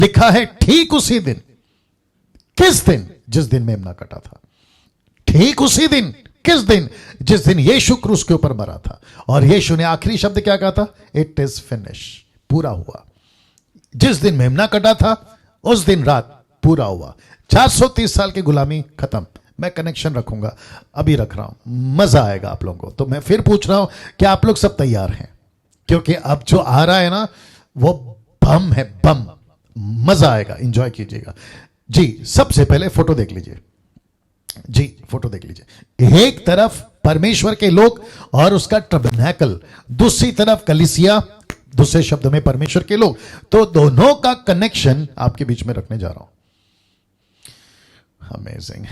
लिखा है ठीक उसी दिन, किस दिन? जिस दिन मेमना कटा था। ठीक उसी दिन, किस दिन? जिस दिन यीशु क्रूस के ऊपर मरा था। और यीशु ने आखिरी शब्द क्या कहा था? इट इज फिनिश, पूरा हुआ। जिस दिन मेमना कटा था उस दिन रात पूरा हुआ। 430 साल की गुलामी खत्म। मैं कनेक्शन रखूंगा, अभी रख रहा हूं, मजा आएगा आप लोगों को। तो मैं फिर पूछ रहा हूं कि आप लोग सब तैयार हैं? क्योंकि अब जो आ रहा है ना वो बम है, बम। मजा आएगा, एंजॉय कीजिएगा जी। सबसे पहले फोटो देख लीजिए जी, फोटो देख लीजिए। एक तरफ परमेश्वर के लोग और उसका टबरनेकल, दूसरी तरफ कलीसिया, दूसरे शब्द में परमेश्वर के लोग। तो दोनों का कनेक्शन आपके बीच में रखने जा रहा हूं। अमेजिंग।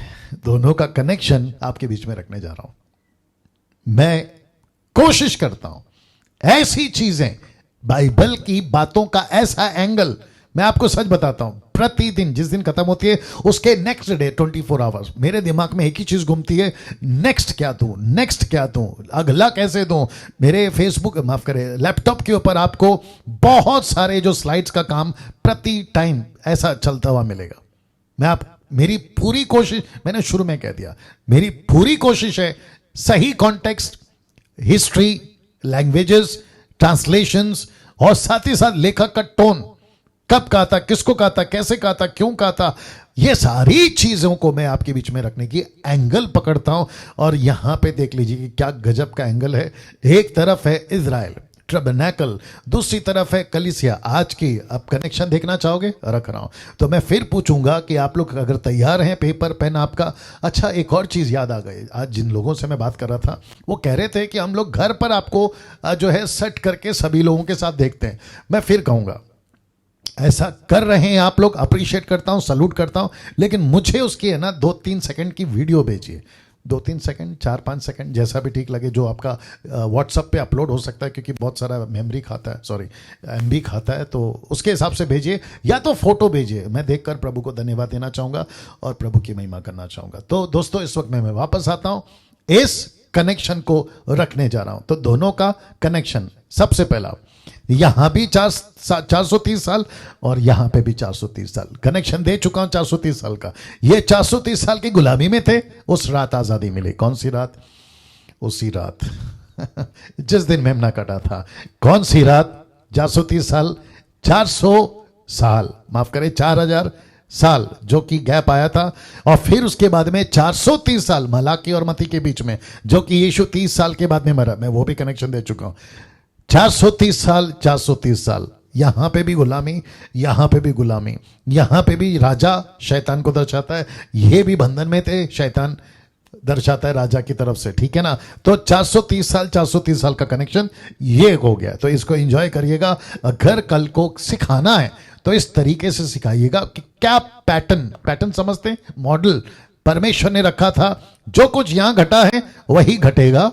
दोनों का कनेक्शन आपके बीच में रखने जा रहा हूं। मैं कोशिश करता हूं ऐसी चीजें, बाइबल की बातों का ऐसा एंगल। मैं आपको सच बताता हूं, प्रतिदिन जिस दिन खत्म होती है उसके नेक्स्ट डे 24 आवर्स मेरे दिमाग में एक ही चीज घूमती है, नेक्स्ट क्या दूं, नेक्स्ट क्या दूं, अगला कैसे दूं। मेरे फेसबुक, माफ करें, लैपटॉप के ऊपर आपको बहुत सारे जो स्लाइड्स का काम प्रति टाइम ऐसा चलता हुआ मिलेगा। मेरी पूरी कोशिश, मैंने शुरू में कह दिया, मेरी पूरी कोशिश है सही कॉन्टेक्स्ट, हिस्ट्री, लैंग्वेजेस, ट्रांसलेशंस और साथ ही साथ लेखक का टोन, कब कहा था, किसको कहा था, कैसे कहा था, क्यों कहा था, ये सारी चीजों को मैं आपके बीच में रखने की एंगल पकड़ता हूं। और यहां पे देख लीजिए कि क्या गजब का एंगल है। एक तरफ है इजराइल, टबरनेकल, दूसरी तरफ है कलीसिया। आज की आप कनेक्शन देखना चाहोगे? रख रहा हूं। तो मैं फिर पूछूंगा कि आप लोग अगर तैयार हैं, पेपर पेन आपका। अच्छा, एक और चीज याद आ गई। आज जिन लोगों से मैं बात कर रहा था वो कह रहे थे कि हम लोग घर पर आपको जो है सेट करके सभी लोगों के साथ देखते हैं। मैं फिर कहूंगा, ऐसा कर रहे हैं आप लोग, अप्रिशिएट करता हूं, सल्यूट करता हूं, लेकिन मुझे उसकी है ना 2-3 सेकंड की वीडियो भेजिए। 2-3 सेकंड, 4-5 सेकंड, जैसा भी ठीक लगे, जो आपका व्हाट्सएप पे अपलोड हो सकता है, क्योंकि बहुत सारा मेमोरी खाता है, सॉरी एमबी खाता है, तो उसके हिसाब से भेजिए, या तो फोटो भेजिए। मैं देखकर प्रभु को धन्यवाद देना चाहूंगा और प्रभु की महिमा करना चाहूंगा। तो दोस्तों, इस वक्त मैं वापस आता हूं, इस कनेक्शन को रखने जा रहा हूं। तो दोनों का कनेक्शन, सबसे पहला यहां भी 430 साल और यहां पे भी 430 साल कनेक्शन दे चुका हूं। 430 साल का, ये 430 साल की गुलामी में थे, उस रात आजादी मिली। कौन सी रात? उसी रात जिस दिन मेमना कटा था। कौन सी रात? 430 साल, 400 साल, माफ करें, 4000 साल जो कि गैप आया था। और फिर उसके बाद में 430 साल मलाकी और मती के बीच में, जो कि यीशु 30 साल के बाद में मरा। मैं वो भी कनेक्शन दे चुका हूं। 430 साल, 430 साल, यहां पे भी गुलामी, यहां पे भी गुलामी, यहां पे भी राजा शैतान को दर्शाता है, ये भी बंधन में थे, शैतान दर्शाता है राजा की तरफ से, ठीक है ना। तो 430 साल, 430 साल का कनेक्शन ये हो गया। तो इसको एंजॉय करिएगा। अगर कल को सिखाना है तो इस तरीके से सिखाइएगा कि क्या पैटर्न समझते हैं, मॉडल परमेश्वर ने रखा था। जो कुछ यहां घटा है वही घटेगा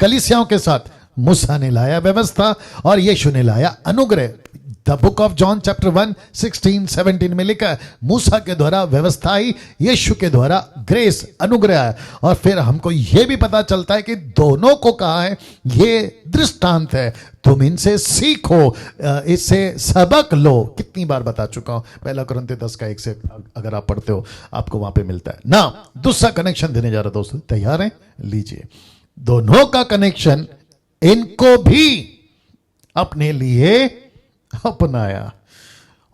कलीसियाओं के साथ। मूसा ने लाया व्यवस्था और यीशु ने लाया अनुग्रह। The book of John chapter 1 16-17 में लिखा है, मूसा के द्वारा व्यवस्था आई, यीशु के द्वारा ग्रेस, अनुग्रह आया। और फिर हमको यह भी पता चलता है कि दोनों को कहा है ये दृष्टांत है, तुम इनसे सीखो, इससे सबक लो। कितनी बार बता चुका हूं, 1 कुरिन्थियों 10:1 से अगर आप पढ़ते हो आपको वहां पे मिलता है ना। दूसरा कनेक्शन देने जा रहा दोस्तों, तैयार हैं? लीजिए, दोनों का कनेक्शन, इनको भी अपने लिए अपनाया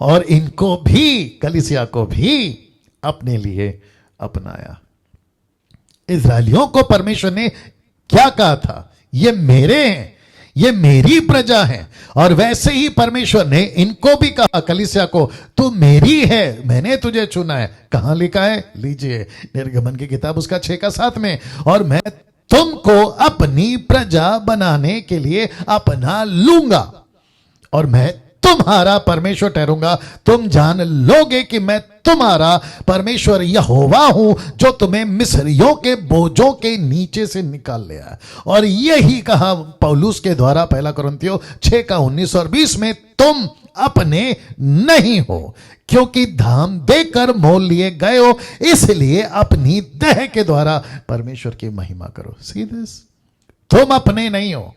और इनको भी, कलीसिया को भी अपने लिए अपनाया। इस्राएलियों को परमेश्वर ने क्या कहा था? ये मेरे हैं, ये मेरी प्रजा है। और वैसे ही परमेश्वर ने इनको भी कहा, कलीसिया को, तू मेरी है, मैंने तुझे चुना है। कहां लिखा है? लीजिए, निर्गमन की किताब उसका 6:7 में। और मैं तुमको अपनी प्रजा बनाने के लिए अपना लूंगा और मैं तुम्हारा परमेश्वर ठहरूंगा। तुम जान लोगे कि मैं तुम्हारा परमेश्वर यहोवा हूं, जो तुम्हें मिस्रियों के बोझों के नीचे से निकाल ले आया। और यही कहा पौलुस के द्वारा 1 कुरिन्थियों 6:19 और 20 में, तुम अपने नहीं हो क्योंकि धाम देकर मोल लिए गए हो, इसलिए अपनी देह के द्वारा परमेश्वर की महिमा करो। सी दिस, तुम अपने नहीं हो।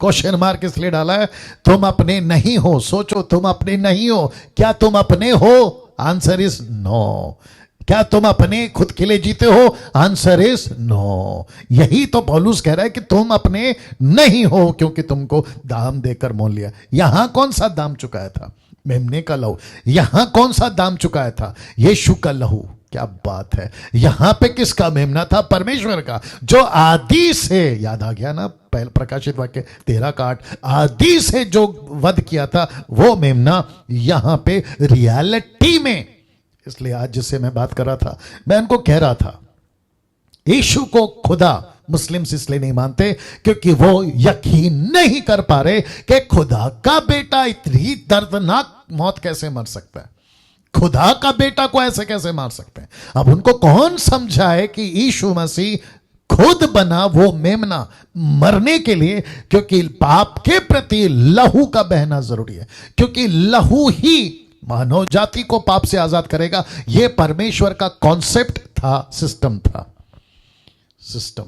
क्वेश्चन मार्क इसलिए डाला है, तुम अपने नहीं हो। सोचो, तुम अपने नहीं हो। क्या तुम अपने हो? Answer is no. क्या तुम अपने खुद के लिए जीते हो? Answer is no. यही तो पौलुस कह रहा है कि तुम अपने नहीं हो, क्योंकि तुमको दाम देकर मोल लिया। यहां कौन सा दाम चुकाया था? मेमने का लहू। यहां कौन सा दाम चुकाया था? यीशु का लहू। क्या बात है! यहां पे किसका मेमना था? परमेश्वर का, जो आदि से, याद आ गया ना पहले प्रकाशित वाक्य 13:8, आदि से जो वध किया था वो मेमना यहां पे रियलिटी में। इसलिए आज जिससे मैं बात कर रहा था, मैं उनको कह रहा था, यीशु को खुदा मुस्लिम्स इसलिए नहीं मानते क्योंकि वो यकीन नहीं कर पा रहे कि खुदा का बेटा इतनी दर्दनाक मौत कैसे मर सकता है। खुदा का बेटा को ऐसे कैसे मार सकते हैं? अब उनको कौन समझाए कि यीशु मसीह खुद बना वो मेमना मरने के लिए, क्योंकि पाप के प्रति लहू का बहना जरूरी है, क्योंकि लहू ही मानव जाति को पाप से आजाद करेगा। यह परमेश्वर का कॉन्सेप्ट था, सिस्टम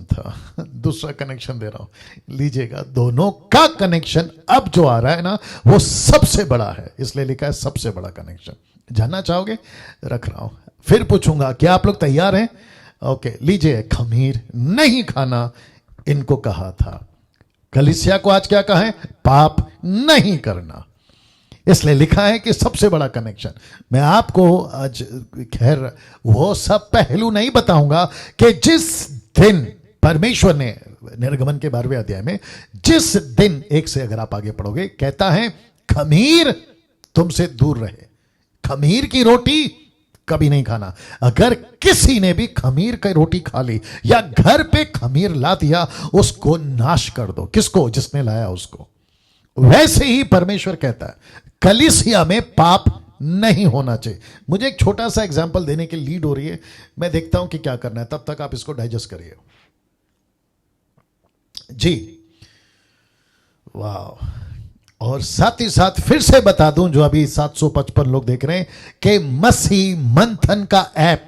था। दूसरा कनेक्शन दे रहा हूं, लीजिएगा। दोनों का कनेक्शन अब जो आ रहा है ना, वो सबसे बड़ा है, इसलिए लिखा है सबसे बड़ा कनेक्शन। जानना चाहोगे? रख रहा हूं, फिर पूछूंगा। क्या आप लोग तैयार हैं? ओके, लीजिए। खमीर नहीं खाना इनको कहा था। कलीसिया को आज क्या कहा है? पाप नहीं करना। इसलिए लिखा है कि सबसे बड़ा कनेक्शन। मैं आपको आज खैर वो सब पहलू नहीं बताऊंगा कि जिस दिन परमेश्वर ने निर्गमन के 12वें अध्याय में, जिस दिन, एक से अगर आप आगे पढ़ोगे, कहता है खमीर तुमसे दूर रहे, खमीर की रोटी कभी नहीं खाना। अगर किसी ने भी खमीर की रोटी खा ली या घर पे खमीर ला दिया, उसको नाश कर दो। किसको? जिसने लाया उसको। वैसे ही परमेश्वर कहता है कलीसिया में पाप नहीं होना चाहिए। मुझे एक छोटा सा एग्जांपल देने की लीड हो रही है, मैं देखता हूं कि क्या करना है, तब तक आप इसको डाइजेस्ट करिए। जी, वाह। और साथ ही साथ फिर से बता दूं, जो अभी 755 लोग देख रहे हैं, कि मसीह मंथन का ऐप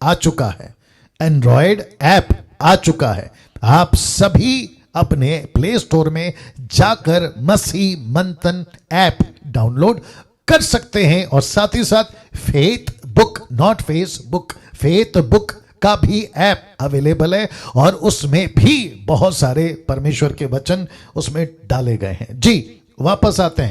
आ चुका है, एंड्रॉयड ऐप आ चुका है। आप सभी अपने प्ले स्टोर में जाकर मसीह मंथन ऐप डाउनलोड कर सकते हैं। और साथ ही साथ faith book, not Facebook, faith book का भी ऐप अवेलेबल है, और उसमें भी बहुत सारे परमेश्वर के वचन उसमें डाले गए हैं। जी, वापस आते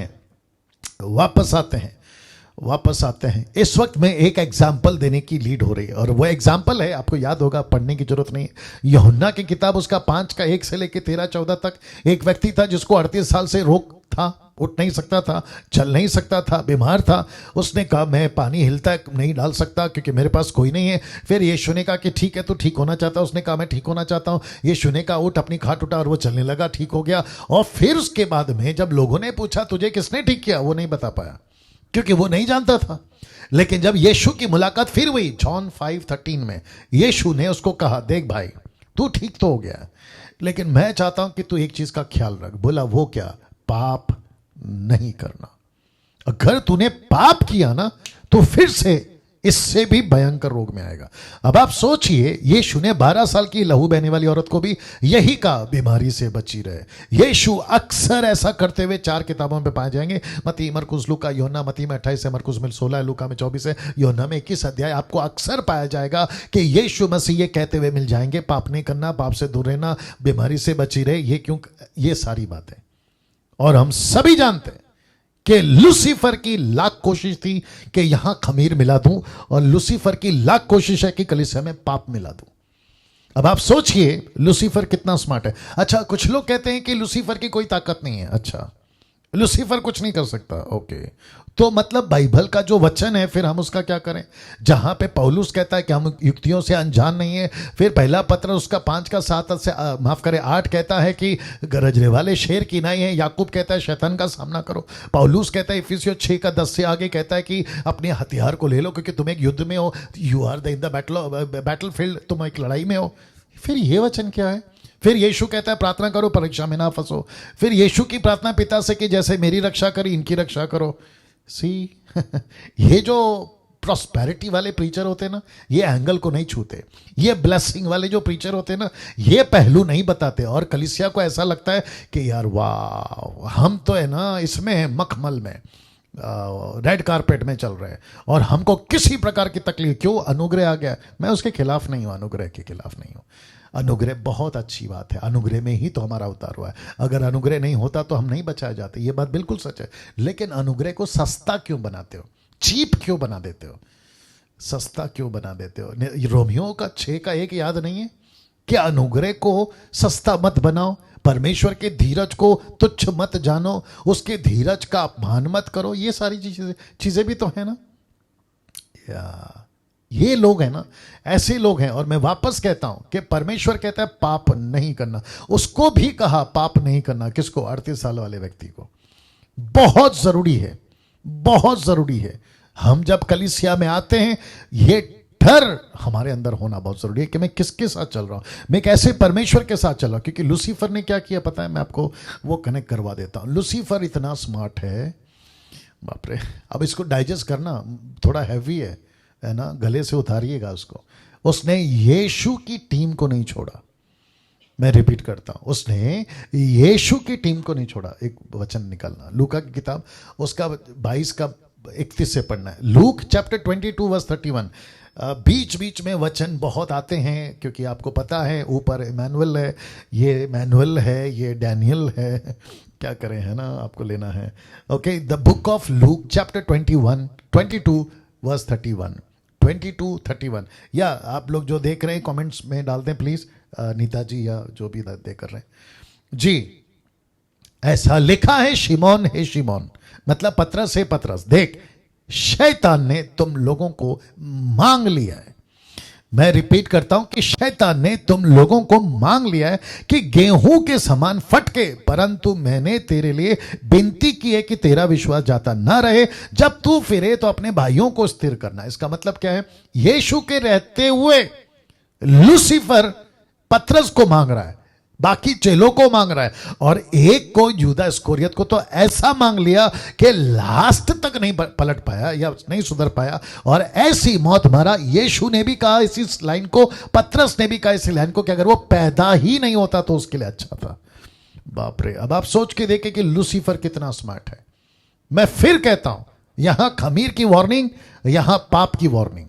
हैं। इस वक्त में एक एग्जाम्पल देने की लीड हो रही है, और वो एग्जाम्पल है, आपको याद होगा, पढ़ने की जरूरत नहीं है। यूहन्ना की किताब उसका 5:1 से लेकर 13-14 तक। एक व्यक्ति था जिसको 38 साल से रोग था, उठ नहीं सकता था, चल नहीं सकता था, बीमार था। उसने कहा मैं पानी हिलता नहीं डाल सकता क्योंकि मेरे पास कोई नहीं है। फिर यीशु ने कहा कि ठीक है, तू ठीक होना चाहता है? उसने कहा मैं ठीक होना चाहता हूं। यीशु ने कहा उठ, अपनी खाट उठा, और वो चलने लगा, ठीक हो गया। और फिर उसके बाद में जब लोगों ने पूछा तुझे किसने ठीक किया, वो नहीं बता पाया क्योंकि वो नहीं जानता था। लेकिन जब यीशु की मुलाकात फिर हुई जॉन 5:13 में, यीशु ने उसको कहा देख भाई, तू ठीक तो हो गया, लेकिन मैं चाहता हूं कि तू एक चीज का ख्याल रख। बोला वो क्या? पाप नहीं करना। अगर तूने पाप किया ना, तो फिर से इससे भी भयंकर रोग में आएगा। अब आप सोचिए, यीशु ने 12 साल की लहू बहने वाली औरत को भी यही कहा, बीमारी से बची रहे। यीशु अक्सर ऐसा करते हुए 4 किताबों में पाए जाएंगे, मत्ती, मरकुस, लूका, यूहन्ना। मत्ती में 28 है, मरकुस में 16 है, लूका में 24 है, यूहन्ना में 21 अध्याय। आपको अक्सर पाया जाएगा कि यीशु मसीह ये कहते हुए मिल जाएंगे, पाप नहीं करना, पाप से दूर रहना, बीमारी से बची रहे। ये क्यों? ये सारी बातें। और हम सभी जानते हैं कि लूसीफर की लाख कोशिश थी कि यहां खमीर मिला दूं, और लूसीफर की लाख कोशिश है कि कलीसिया में पाप मिला दूं। अब आप सोचिए लूसीफर कितना स्मार्ट है। अच्छा, कुछ लोग कहते हैं कि लूसीफर की कोई ताकत नहीं है। अच्छा, लूसीफर कुछ नहीं कर सकता। ओके, तो मतलब बाइबल का जो वचन है, फिर हम उसका क्या करें? जहां पे पौलुस कहता है कि हम युक्तियों से अनजान नहीं है, फिर पहला पत्र उसका 5:7 से 8 कहता है कि गरजने वाले शेर की नहीं है। याकूब कहता है शैतान का सामना करो। पौलुस कहता है इफिसियों 6:10 से आगे कहता है कि अपने हथियार को ले लो, क्योंकि तुम एक युद्ध में हो, you are in the battlefield, तुम एक लड़ाई में हो। फिर ये वचन क्या है? फिर यीशु कहता है प्रार्थना करो, परीक्षा में ना फंसो। फिर यीशु की प्रार्थना पिता से कि जैसे मेरी रक्षा करी, इनकी रक्षा करो। सी ये जो प्रॉस्पेरिटी वाले प्रीचर होते हैं ना, ये एंगल को नहीं छूते। ये ब्लेसिंग वाले जो प्रीचर होते हैं ना, ये पहलू नहीं बताते। और कलीसिया को ऐसा लगता है कि यार वाह, हम तो है ना इसमें है, मखमल में, रेड कारपेट में चल रहे हैं और हमको किसी प्रकार की तकलीफ। क्यों? अनुग्रह आ गया। मैं उसके खिलाफ नहीं हूं, अनुग्रह के खिलाफ नहीं हूं। अनुग्रह बहुत अच्छी बात है, अनुग्रह में ही तो हमारा उद्धार हुआ है। अगर अनुग्रह नहीं होता तो हम नहीं बचाए जाते, ये बात बिल्कुल सच है। लेकिन अनुग्रह को सस्ता क्यों बनाते हो? चीप क्यों बना देते हो? सस्ता क्यों बना देते हो? रोमियो का 6 का 1 याद नहीं है कि अनुग्रह को सस्ता मत बनाओ, परमेश्वर के धीरज को तुच्छ मत जानो, उसके धीरज का अपमान मत करो। ये सारी चीजें भी तो है ना। ये लोग हैं ना, ऐसे लोग हैं। और मैं वापस कहता हूं कि परमेश्वर कहता है पाप नहीं करना। उसको भी कहा पाप नहीं करना। किसको? 38 साल वाले व्यक्ति को। बहुत जरूरी है, बहुत जरूरी है। हम जब कलीसिया में आते हैं, ये डर हमारे अंदर होना बहुत जरूरी है कि मैं किसके साथ चल रहा हूं, मैं कैसे परमेश्वर के साथ चल रहा हूं। क्योंकि लूसीफर ने क्या किया पता है? मैं आपको वो कनेक्ट करवा देता हूं। लूसीफर इतना स्मार्ट है, बाप रे। अब इसको डाइजेस्ट करना थोड़ा हैवी है ना, गले से उतारिएगा उसको। उसने यीशु की टीम को नहीं छोड़ा। मैं रिपीट करता हूं, उसने यीशु की टीम को नहीं छोड़ा। एक वचन निकालना, लूका की किताब उसका 22 का 31 से पढ़ना है। Luke chapter 22 verse 31। बीच बीच में वचन बहुत आते हैं, क्योंकि आपको पता है ऊपर इमैनुअल है, ये इमैनुअल है, ये डैनियल है। क्या करें, है ना, आपको लेना है। Okay, the book of Luke chapter 22 verse 31, 22-31। या आप लोग जो देख रहे हैं कमेंट्स में डाल दें प्लीज, नीता जी या जो भी देख रहे हैं जी। ऐसा लिखा है, शिमोन है शिमोन, मतलब पतरस है पतरस, देख शैतान ने तुम लोगों को मांग लिया है। मैं रिपीट करता हूं कि शैतान ने तुम लोगों को मांग लिया है कि गेहूं के समान फटके, परंतु मैंने तेरे लिए विनती की है कि तेरा विश्वास जाता ना रहे। जब तू फिरे तो अपने भाइयों को स्थिर करना। इसका मतलब क्या है? यीशु के रहते हुए लूसीफर पतरस को मांग रहा है, बाकी चेलों को मांग रहा है, और एक को, यूदा इस्करियोत को तो ऐसा मांग लिया कि लास्ट तक नहीं पलट पाया या नहीं सुधर पाया, और ऐसी मौत मरा। यीशु ने भी कहा इसी लाइन को, पतरस ने भी कहा इसी लाइन को, कि अगर वो पैदा ही नहीं होता तो उसके लिए अच्छा था। बाप रे। अब आप सोच के देखें कि लूसीफर कितना स्मार्ट है। मैं फिर कहता हूं, यहां खमीर की वार्निंग, यहां पाप की वार्निंग।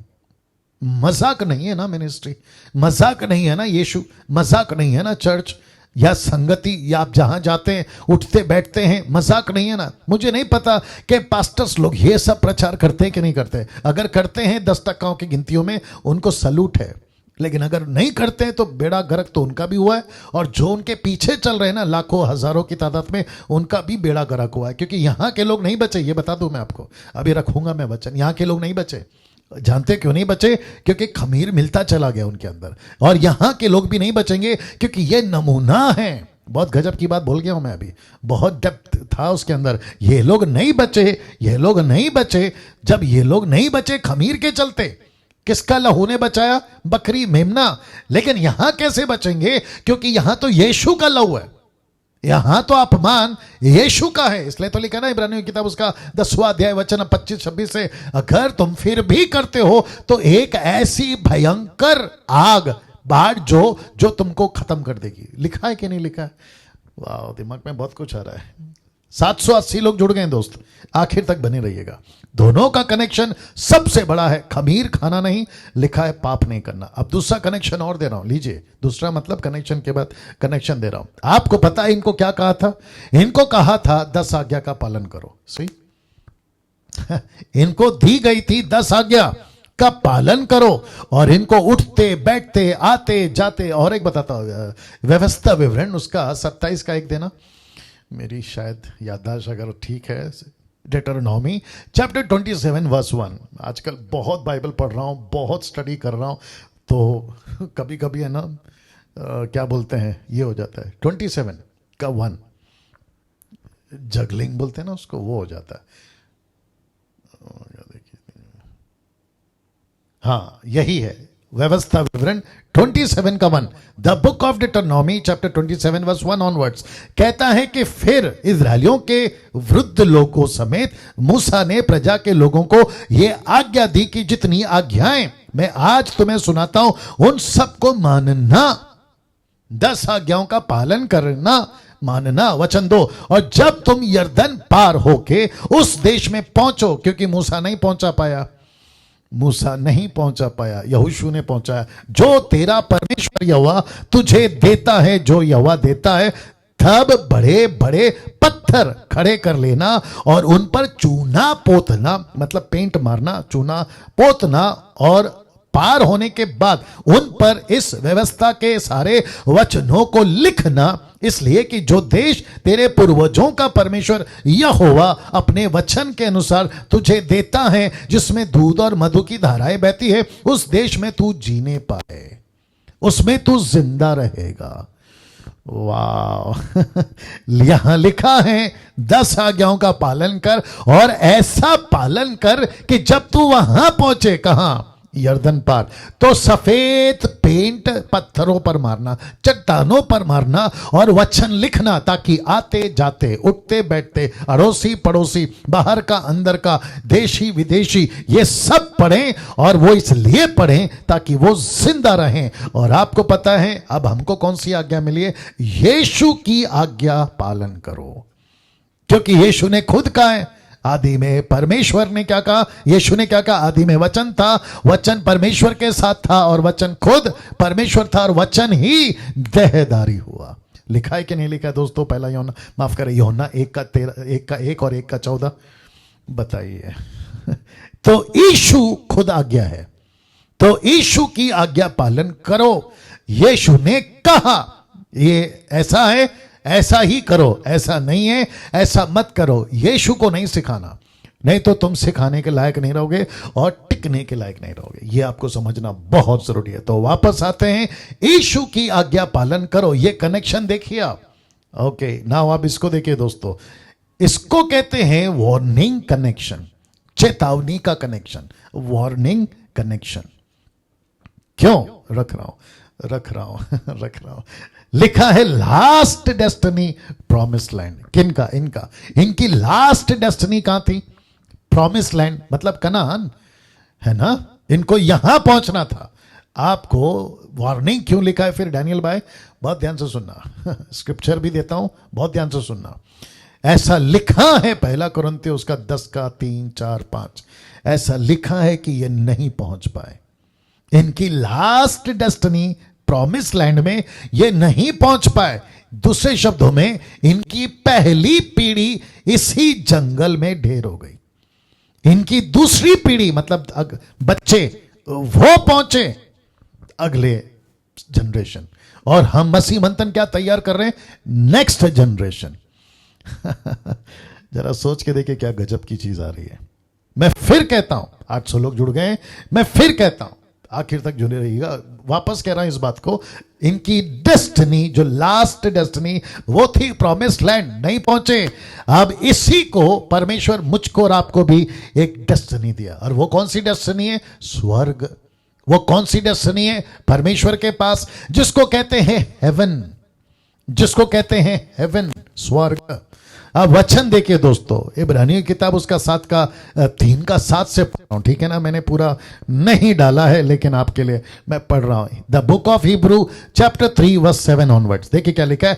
मजाक नहीं है ना मिनिस्ट्री, मजाक नहीं है ना यीशु, मजाक नहीं है ना चर्च या संगति, या आप जहां जाते हैं उठते बैठते हैं, मजाक नहीं है ना। मुझे नहीं पता कि पास्टर्स लोग ये सब प्रचार करते हैं कि नहीं करते। अगर करते हैं 10% की गिनतियों में, उनको सलूट है। लेकिन अगर नहीं करते हैं तो बेड़ा गर्क तो उनका भी हुआ है, और जो उनके पीछे चल रहे हैं ना लाखों हजारों की तादाद में, उनका भी बेड़ा गर्क हुआ है। क्योंकि यहां के लोग नहीं बचे, ये बता दूं मैं आपको, अभी रखूंगा मैं वचन। यहां के लोग नहीं बचे। जानते क्यों नहीं बचे? क्योंकि खमीर मिलता चला गया उनके अंदर। और यहां के लोग भी नहीं बचेंगे, क्योंकि ये नमूना है। बहुत गजब की बात बोल गया हूं मैं अभी, बहुत डेप्थ था उसके अंदर। ये लोग नहीं बचे, ये लोग नहीं बचे। जब ये लोग नहीं बचे खमीर के चलते, किसका लहू ने बचाया? बकरी मेमना। लेकिन यहां कैसे बचेंगे? क्योंकि यहां तो यीशु का लहू है, यहां तो अपमान यीशु का है। इसलिए तो लिखा ना इब्रानियों की किताब उसका 10वां अध्याय वचन 25-26 से, अगर तुम फिर भी करते हो तो एक ऐसी भयंकर आग, बाढ़ जो तुमको खत्म कर देगी। लिखा है कि नहीं लिखा है? वाह, दिमाग में बहुत कुछ आ रहा है। 780 लोग जुड़ गए हैं दोस्त, आखिर तक बने रहिएगा। दोनों का कनेक्शन सबसे बड़ा है, खमीर खाना नहीं, लिखा है पाप नहीं करना। अब दूसरा कनेक्शन और दे रहा हूं, लीजिए। दूसरा मतलब कनेक्शन के बाद कनेक्शन दे रहा हूं। आपको पता है इनको क्या कहा था? इनको कहा था 10 आज्ञा का पालन करो। सही इनको दी गई थी 10 आज्ञा का पालन करो, और इनको उठते बैठते आते जाते। और एक बताता हूं, व्यवस्था विवरण उसका 27 का 1 देना, मेरी शायद याददाश्त अगर ठीक है। डेटरोनॉमी चैप्टर 27 वर्स 1। आजकल बहुत बाइबल पढ़ रहा हूँ, बहुत स्टडी कर रहा हूँ, तो कभी कभी है ना क्या बोलते हैं, ये हो जाता है 27 का 1, जगलिंग बोलते हैं ना उसको, वो हो जाता है। हाँ यही है, व्यवस्था विवरण 27 का 1, the book of Deuteronomy chapter 27 verse 1 onwards कहता है कि फिर इजरायलियों के वृद्ध लोगों समेत मूसा ने प्रजा के लोगों को यह आज्ञा दी कि जितनी आज्ञाएं मैं आज तुम्हें सुनाता हूं उन सबको मानना, 10 आज्ञाओं का पालन करना, मानना। वचन 2, और जब तुम यरदन पार होके उस देश में पहुंचो, क्योंकि मूसा नहीं पहुंचा पाया, मूसा नहीं पहुंचा पाया, यहोशू ने पहुंचाया, जो तेरा परमेश्वर यहोवा तुझे देता है, जो यहोवा देता है, तब बड़े बड़े पत्थर खड़े कर लेना और उन पर चूना पोतना, मतलब पेंट मारना, चूना पोतना, और पार होने के बाद उन पर इस व्यवस्था के सारे वचनों को लिखना, इसलिए कि जो देश तेरे पूर्वजों का परमेश्वर यहोवा अपने वचन के अनुसार तुझे देता है, जिसमें दूध और मधु की धाराएं बहती है, उस देश में तू जीने पाए, उसमें तू जिंदा रहेगा। वाह यहां लिखा है 10 आज्ञाओं का पालन कर, और ऐसा पालन कर कि जब तू वहां पहुंचे, कहां, यरदन पार, तो सफेद पेंट पत्थरों पर मारना, चट्टानों पर मारना और वचन लिखना, ताकि आते जाते, उठते बैठते, अड़ोसी पड़ोसी, बाहर का अंदर का, देशी विदेशी, ये सब पढ़ें। और वो इसलिए पढ़ें ताकि वो जिंदा रहें। और आपको पता है अब हमको कौन सी आज्ञा मिली है? यीशु की आज्ञा पालन करो, क्योंकि यीशु ने खुद कहा है, आदि में परमेश्वर ने क्या कहा, यीशु ने क्या कहा, आदि में वचन था, वचन परमेश्वर के साथ था और वचन खुद परमेश्वर था और वचन ही देहधारी हुआ। लिखा है कि नहीं लिखा दोस्तों? पहला यूहन्ना, माफ करें, यूहन्ना 1 और 1 का 14 बताइए। तो यीशु खुद आज्ञा है, तो यीशु की आज्ञा पालन करो। यीशु ने कहा ये ऐसा है, ऐसा ही करो, ऐसा नहीं है ऐसा मत करो। यीशु को नहीं सिखाना, नहीं तो तुम सिखाने के लायक नहीं रहोगे और टिकने के लायक नहीं रहोगे। ये आपको समझना बहुत जरूरी है। तो वापस आते हैं, यीशु की आज्ञा पालन करो। ये कनेक्शन देखिए आप। ओके, नाउ आप इसको देखिए दोस्तों, इसको कहते हैं वार्निंग कनेक्शन, चेतावनी का कनेक्शन, वार्निंग कनेक्शन। क्यों रख रहा हूं लिखा है लास्ट डेस्टिनी प्रॉमिस लैंड। किनका? इनकी लास्ट डेस्टिनी कहां थी? प्रॉमिस लैंड, मतलब कनान है ना। इनको यहां पहुंचना था। आपको वार्निंग क्यों लिखा है फिर डैनियल भाई? बहुत ध्यान से सुनना, स्क्रिप्चर भी देता हूं, बहुत ध्यान से सुनना। ऐसा लिखा है 1 कुरिन्थियों उसका 10 का 3, 4, 5, ऐसा लिखा है कि ये नहीं पहुंच पाए। इनकी लास्ट डेस्टिनी प्रॉमिस लैंड में ये नहीं पहुंच पाए। दूसरे शब्दों में, इनकी पहली पीढ़ी इसी जंगल में ढेर हो गई। इनकी दूसरी पीढ़ी, मतलब बच्चे, वो पहुंचे अगले जनरेशन। और हम मसीह मंथन क्या तैयार कर रहे हैं? Next generation. जरा सोच के देखिए क्या गजब की चीज आ रही है। मैं फिर कहता हूं, 800 लोग जुड़ गए, मैं फिर कहता हूं, आखिर तक जुड़े रहिएगा। वापस कह रहा हूं इस बात को, इनकी डेस्टिनी, जो लास्ट डेस्टिनी वो थी प्रॉमिस लैंड, नहीं पहुंचे। अब इसी को परमेश्वर मुझको और आपको भी एक डेस्टिनी दिया। और वो कौन सी डेस्टिनी है? स्वर्ग। वो कौन सी डेस्टिनी है? परमेश्वर के पास, जिसको कहते हैं हेवन, जिसको कहते हैं हेवन, स्वर्ग। अब वचन देखिए दोस्तों, इब्रानियों की किताब उसका 3 का 7 से पढ़ रहा हूं, ठीक है ना। मैंने पूरा नहीं डाला है, लेकिन आपके लिए मैं पढ़ रहा हूं। The book of Hebrew chapter 3 verse 7 onwards. देखिए क्या लिखा है।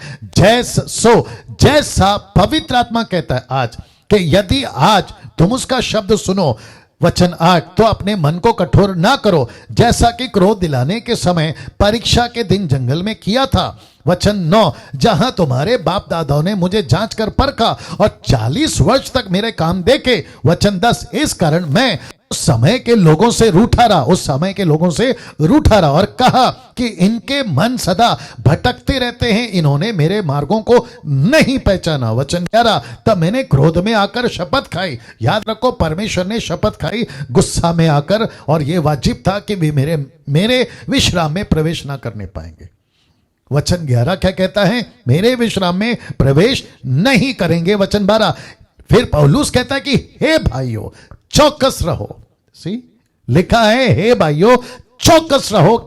जैसा पवित्र आत्मा कहता है आज, कि यदि आज तुम उसका शब्द सुनो, वचन 8, तो अपने मन को कठोर ना करो, जैसा कि क्रोध दिलाने के समय परीक्षा के दिन जंगल में किया था। वचन 9, जहां तुम्हारे बाप दादाओं ने मुझे जांच कर परखा और 40 वर्ष तक मेरे काम देखे। वचन 10, इस कारण मैं उस समय के लोगों से रूठा रहा, उस समय के लोगों से रूठा रहा और कहा कि इनके मन सदा भटकते रहते हैं, इन्होंने मेरे मार्गों को नहीं पहचाना। वचन 11, तब मैंने क्रोध में आकर शपथ खाई। याद रखो, परमेश्वर ने शपथ खाई गुस्सा में आकर, और यह वाजिब था कि वे मेरे विश्राम में प्रवेश ना करने पाएंगे। वचन 11 क्या कहता है? मेरे विश्राम में प्रवेश नहीं करेंगे। वचन 12, फिर पौलुस कहता है कि हे भाइयों चौकस रहो। सी लिखा है, हे भाइयों चौकस रहो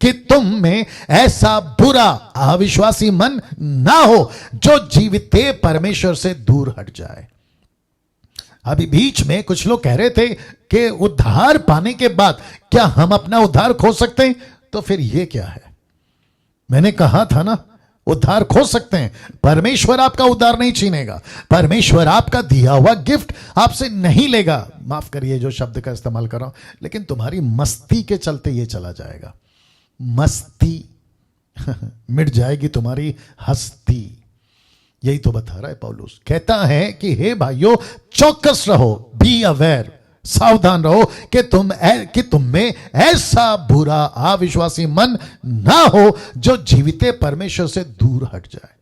कि तुम में ऐसा बुरा अविश्वासी मन ना हो जो जीविते परमेश्वर से दूर हट जाए। अभी बीच में कुछ लोग कह रहे थे कि उद्धार पाने के बाद क्या हम अपना उद्धार खो सकते हैं? तो फिर ये क्या है? मैंने कहा था ना, उद्धार खो सकते हैं, परमेश्वर आपका उद्धार नहीं छीनेगा, परमेश्वर आपका दिया हुआ गिफ्ट आपसे नहीं लेगा। माफ करिए जो शब्द का इस्तेमाल कर रहा हूं, लेकिन तुम्हारी मस्ती के चलते ये चला जाएगा। मस्ती मिट जाएगी तुम्हारी हस्ती। यही तो बता रहा है पौलुस। कहता है कि हे भाइयों, चौकस रहो, बी अवेयर, सावधान रहो कि तुम में ऐसा बुरा अविश्वासी मन ना हो जो जीविते परमेश्वर से दूर हट जाए।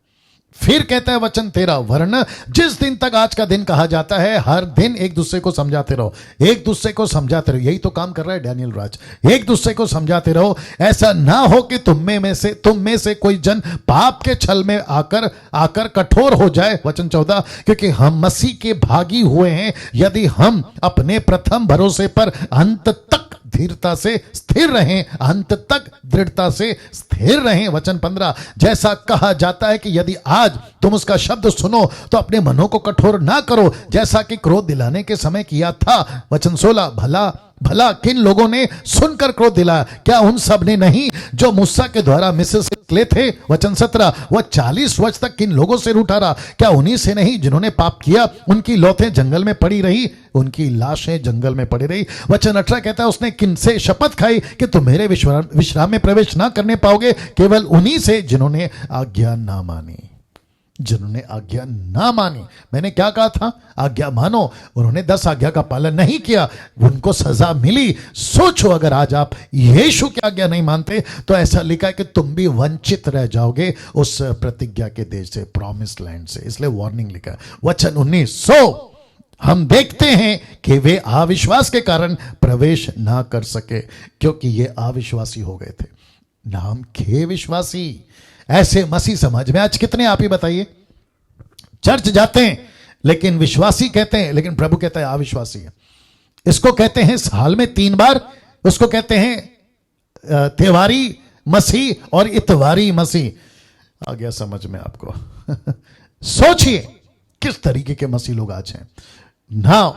फिर कहता है वचन 13, वरन जिस दिन तक आज का दिन कहा जाता है, हर दिन एक दूसरे को समझाते रहो, एक दूसरे को समझाते रहो। यही तो काम कर रहा है डैनियल राज, एक दूसरे को समझाते रहो, ऐसा ना हो कि तुम में से कोई जन पाप के छल में आकर कठोर हो जाए। वचन 14, क्योंकि हम मसीह के भागी हुए हैं, यदि हम अपने प्रथम भरोसे पर अंत तक धीरता से स्थिर रहें, अंत तक दृढ़ता से स्थिर रहें। वचन 15, जैसा कहा जाता है कि यदि आज तुम उसका शब्द सुनो तो अपने मनों को कठोर ना करो, जैसा कि क्रोध दिलाने के समय किया था। वचन 16, भला किन लोगों ने सुनकर क्रोध दिलाया? क्या उन सब ने नहीं जो मूसा के द्वारा मिस्र से निकले थे? वचन 17, वह 40 वर्ष तक किन लोगों से रूठा रहा? क्या उन्हीं से नहीं जिन्होंने पाप किया? उनकी लौथें जंगल में पड़ी रही, उनकी लाशें जंगल में पड़ी रही। वचन 18 कहता है, उसने किनसे शपथ खाई कि तुम मेरे विश्राम में प्रवेश ना करने पाओगे? केवल उन्हीं से जिन्होंने आज्ञा ना मानी, जिन्होंने आज्ञा ना मानी। मैंने क्या कहा था? आज्ञा मानो। उन्होंने 10 आज्ञा का पालन नहीं किया, उनको सजा मिली। सोचो अगर आज आप यीशु की आज्ञा नहीं मानते तो ऐसा लिखा है कि तुम भी वंचित रह जाओगे उस प्रतिज्ञा के देश से, प्रॉमिस्ड लैंड से। इसलिए वार्निंग लिखा है। वचन 19, सो हम देखते हैं कि वे अविश्वास के कारण प्रवेश ना कर सके, क्योंकि ये अविश्वासी हो गए थे। नाम के विश्वासी। ऐसे मसीह समाज में आज कितने आप ही बताइए? चर्च जाते हैं लेकिन विश्वासी कहते हैं, लेकिन प्रभु कहता है अविश्वासी है। इसको कहते हैं साल में 3 बार, उसको कहते हैं त्योहारी मसीह और इतवारी मसीह। आ गया समझ में आपको? सोचिए किस तरीके के मसीह लोग आज हैं। नाउ